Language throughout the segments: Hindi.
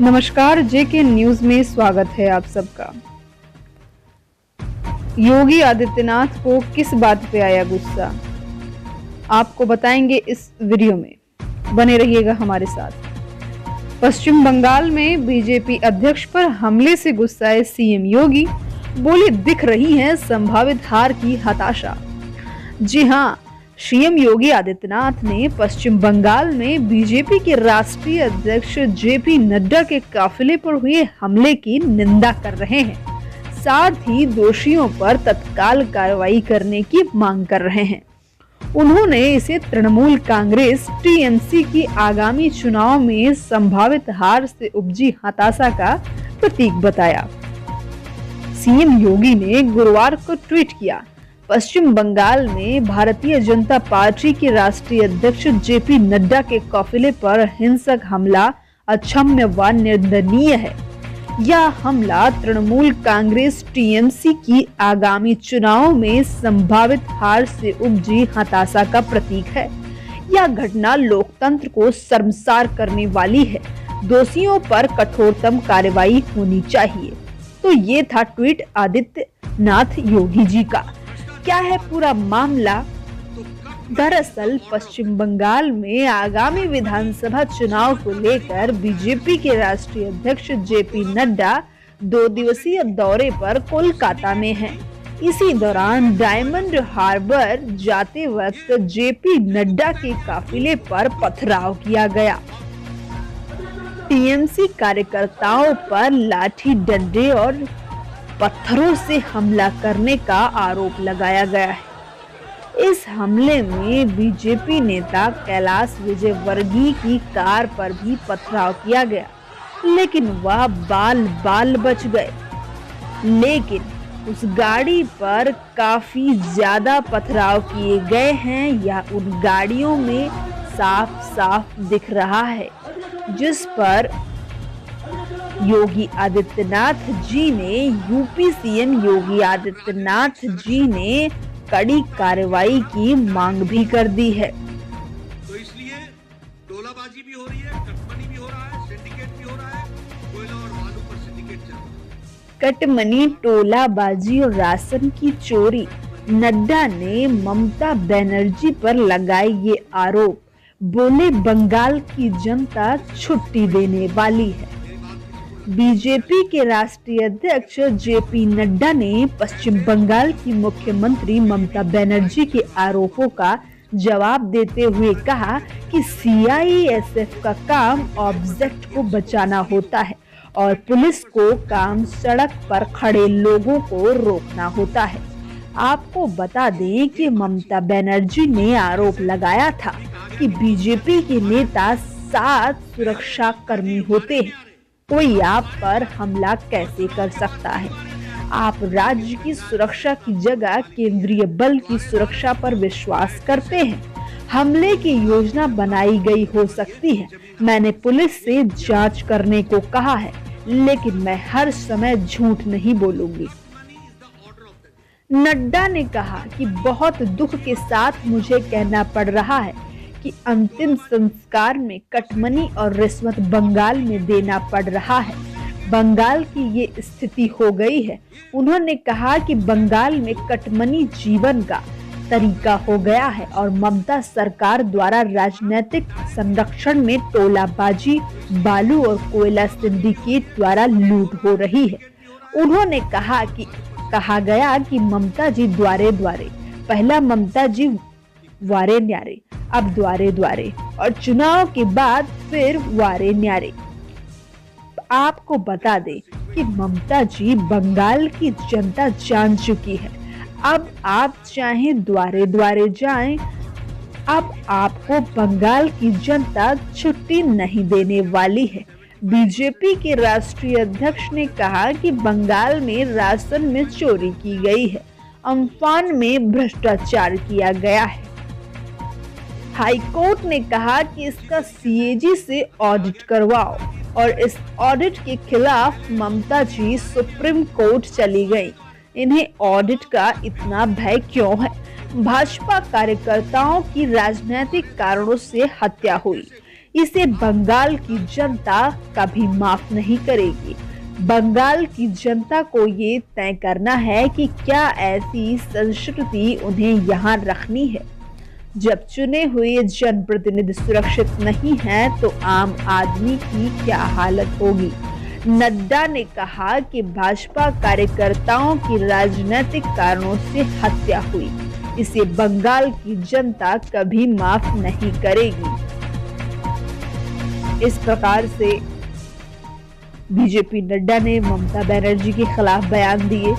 नमस्कार, जेके न्यूज में स्वागत है आप सबका। योगी आदित्यनाथ को किस बात पे आया गुस्सा, आपको बताएंगे इस वीडियो में। बने रहिएगा हमारे साथ। पश्चिम बंगाल में बीजेपी अध्यक्ष पर हमले से गुस्साए सीएम योगी, बोले दिख रही है संभावित हार की हताशा। जी हां, सीएम योगी आदित्यनाथ ने पश्चिम बंगाल में बीजेपी के राष्ट्रीय अध्यक्ष जेपी नड्डा के काफिले पर हुए हमले की निंदा कर रहे हैं, साथ ही दोषियों पर तत्काल कार्रवाई करने की मांग कर रहे हैं। उन्होंने इसे तृणमूल कांग्रेस टीएमसी की आगामी चुनाव में संभावित हार से उपजी हताशा का प्रतीक बताया। सीएम योगी ने गुरुवार को ट्वीट किया, पश्चिम बंगाल में भारतीय जनता पार्टी के राष्ट्रीय अध्यक्ष जेपी नड्डा के काफिले पर हिंसक हमला अक्षम्य व निंदनीय है। यह हमला तृणमूल कांग्रेस टीएमसी की आगामी चुनाव में संभावित हार से उपजी हताशा का प्रतीक है। यह घटना लोकतंत्र को शर्मसार करने वाली है। दोषियों पर कठोरतम कार्रवाई होनी चाहिए। तो ये था ट्वीट आदित्यनाथ योगी जी का। क्या है पूरा मामला? दरअसल पश्चिम बंगाल में आगामी विधानसभा चुनाव को लेकर बीजेपी के राष्ट्रीय अध्यक्ष जेपी नड्डा 2 दिवसीय दौरे पर कोलकाता में हैं। इसी दौरान डायमंड हार्बर जाते वक्त जेपी नड्डा के काफिले पर पथराव किया गया। टीएमसी कार्यकर्ताओं पर लाठी डंडे और पत्थरों से हमला करने का आरोप लगाया गया है। इस हमले में बीजेपी नेता कैलाश विजयवर्गीय की कार पर भी पथराव किया गया, लेकिन वह बाल बच गए। लेकिन उस गाड़ी पर काफी ज्यादा पथराव किए गए हैं। यह उन गाड़ियों में साफ साफ दिख रहा है जिस पर योगी आदित्यनाथ जी ने यूपी सीएम योगी आदित्यनाथ जी ने कड़ी कार्रवाई की मांग भी कर दी है। तो इसलिए टोलाबाजी भी हो रही है, कटमनी भी हो रहा है, सिंडिकेट भी हो रहा है, कोयला और बालू पर सिंडिकेट चल रहा है। कटमनी, टोलाबाजी और राशन की चोरी। नड्डा ने ममता बनर्जी पर लगाए ये आरोप, बोले बंगाल की जनता छुट्टी देने वाली है। बीजेपी के राष्ट्रीय अध्यक्ष जेपी नड्डा ने पश्चिम बंगाल की मुख्यमंत्री ममता बनर्जी के आरोपों का जवाब देते हुए कहा कि सीआईएसएफ का काम ऑब्जेक्ट को बचाना होता है और पुलिस को काम सड़क पर खड़े लोगों को रोकना होता है। आपको बता दें कि ममता बनर्जी ने आरोप लगाया था कि बीजेपी के नेता 7 सुरक्षा कर्मी होते हैं। कोई आप पर हमला कैसे कर सकता है? आप राज्य की सुरक्षा की जगह केंद्रीय बल की सुरक्षा पर विश्वास करते हैं। हमले की योजना बनाई गई हो सकती है। मैंने पुलिस से जांच करने को कहा है, लेकिन मैं हर समय झूठ नहीं बोलूंगी। नड्डा ने कहा कि बहुत दुख के साथ मुझे कहना पड़ रहा है कि अंतिम संस्कार में कटमनी और रिश्वत बंगाल में देना पड़ रहा है। बंगाल की ये स्थिति हो गई है। उन्होंने कहा कि बंगाल में कटमनी जीवन का तरीका हो गया है और ममता सरकार द्वारा राजनीतिक संरक्षण में टोलाबाजी, बालू और कोयला सिंडिकेट द्वारा लूट हो रही है। उन्होंने कहा गया कि ममता जी द्वारे द्वारे, पहला ममता जी वारे न्यारे, अब द्वारे द्वारे और चुनाव के बाद फिर वारे न्यारे। आपको बता दें कि ममता जी बंगाल की जनता जान चुकी है। अब आप चाहें द्वारे द्वारे जाएं, अब आपको बंगाल की जनता छुट्टी नहीं देने वाली है। बीजेपी के राष्ट्रीय अध्यक्ष ने कहा कि बंगाल में राशन में चोरी की गई है, अम्फान में भ्रष्टाचार किया गया है। हाईकोर्ट ने कहा कि इसका सीएजी से ऑडिट करवाओ और इस ऑडिट के खिलाफ ममता जी सुप्रीम कोर्ट चली गई। इन्हें ऑडिट का इतना भय क्यों है? भाजपा कार्यकर्ताओं की राजनीतिक कारणों से हत्या हुई। इसे बंगाल की जनता कभी माफ नहीं करेगी। बंगाल की जनता को ये तय करना है कि क्या ऐसी संस्कृति उन्हें यहाँ रखनी है। जब चुने हुए जनप्रतिनिधि सुरक्षित नहीं हैं, तो आम आदमी की क्या हालत होगी। नड्डा ने कहा कि भाजपा कार्यकर्ताओं की राजनीतिक कारणों से हत्या हुई, इसे बंगाल की जनता कभी माफ नहीं करेगी। इस प्रकार से बीजेपी नड्डा ने ममता बनर्जी के खिलाफ बयान दिए।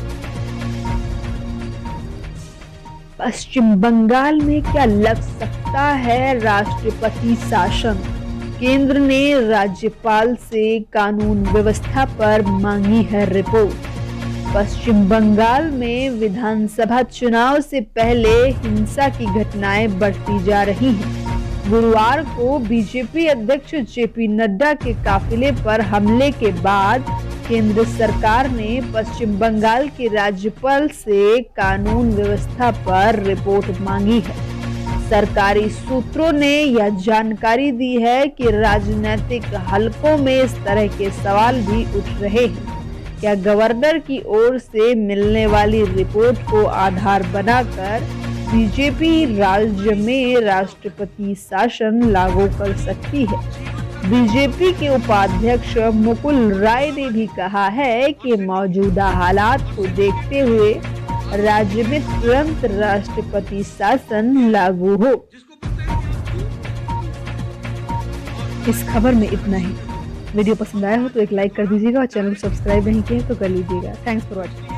पश्चिम बंगाल में क्या लग सकता है राष्ट्रपति शासन। केंद्र ने राज्यपाल से कानून व्यवस्था पर मांगी है रिपोर्ट। पश्चिम बंगाल में विधानसभा चुनाव से पहले हिंसा की घटनाएं बढ़ती जा रही हैं। गुरुवार को बीजेपी अध्यक्ष जेपी नड्डा के काफिले पर हमले के बाद केंद्र सरकार ने पश्चिम बंगाल के राज्यपाल से कानून व्यवस्था पर रिपोर्ट मांगी है। सरकारी सूत्रों ने यह जानकारी दी है कि राजनीतिक हलकों में इस तरह के सवाल भी उठ रहे हैं। क्या गवर्नर की ओर से मिलने वाली रिपोर्ट को आधार बनाकर बीजेपी राज्य में राष्ट्रपति शासन लागू कर सकती है। बीजेपी के उपाध्यक्ष मुकुल राय ने भी कहा है कि मौजूदा हालात को देखते हुए राज्य में तुरंत राष्ट्रपति शासन लागू हो। इस खबर में इतना ही। वीडियो पसंद आया हो तो एक लाइक कर दीजिएगा और चैनल को सब्सक्राइब नहीं किया तो कर लीजिएगा। Thanks for watching.